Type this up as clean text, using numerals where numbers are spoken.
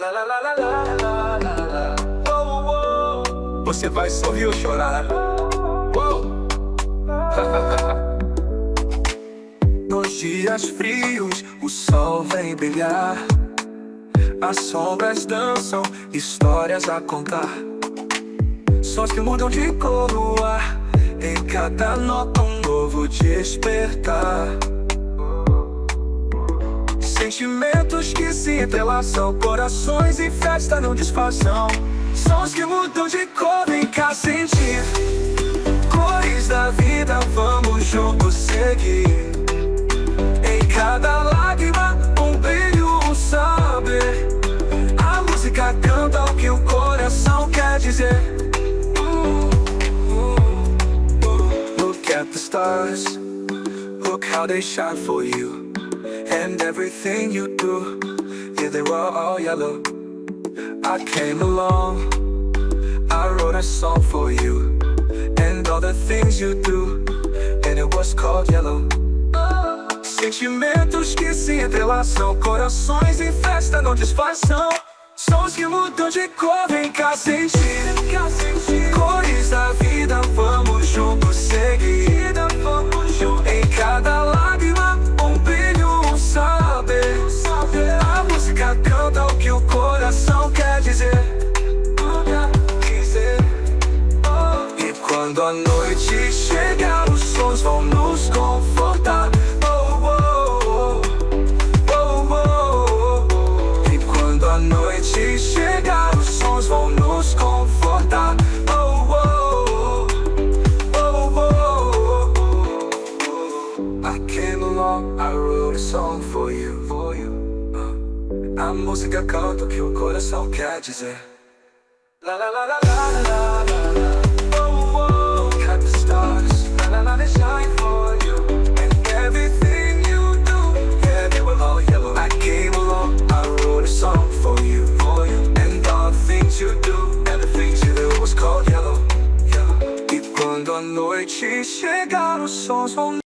lá, lá, lá, lá, lá, lá, lá, lá. Oh, oh. Você vai sorrir ou chorar? Oh. Nos dias frios, o sol vem brilhar. As sombras dançam, histórias a contar. Sons que mudam de cor no ar. Em cada nota um novo despertar. Sentimentos que se entrelaçam, corações em festa não disfarçam. Sons que mudam de cor, vem cá sentir. Cores da vida, vamos juntos seguir. Em cada lágrima, um brilho, um saber. A música canta o que o coração quer dizer. Look at the stars, look how they shine for you. And everything you do, yeah, they were all yellow. I came along, I wrote a song for you. And all the things you do, and it was called yellow. Sentimentos que se entrelaçam, corações em festa não disfarçam. Sons que mudam de cor, vem cá sentir. Cores da vida, vamos juntos seguir. Em cada lágrima, um brilho, um saber. A música canta o que o coração quer dizer. E quando a noite chegar, os sons vão nos confortar. E quando a noite chegar, os sons vão nos confortar. I came along, I wrote a song for you. A música canta o que o coração quer dizer. La la la la la la la la. Oh, oh. Look at the stars, la la la, they shine for you. And everything you do, yeah, they were all yellow. I came along, I wrote a song for you. And all the things you do, and the things you do was called yellow. E quando a noite chegar, os sons vão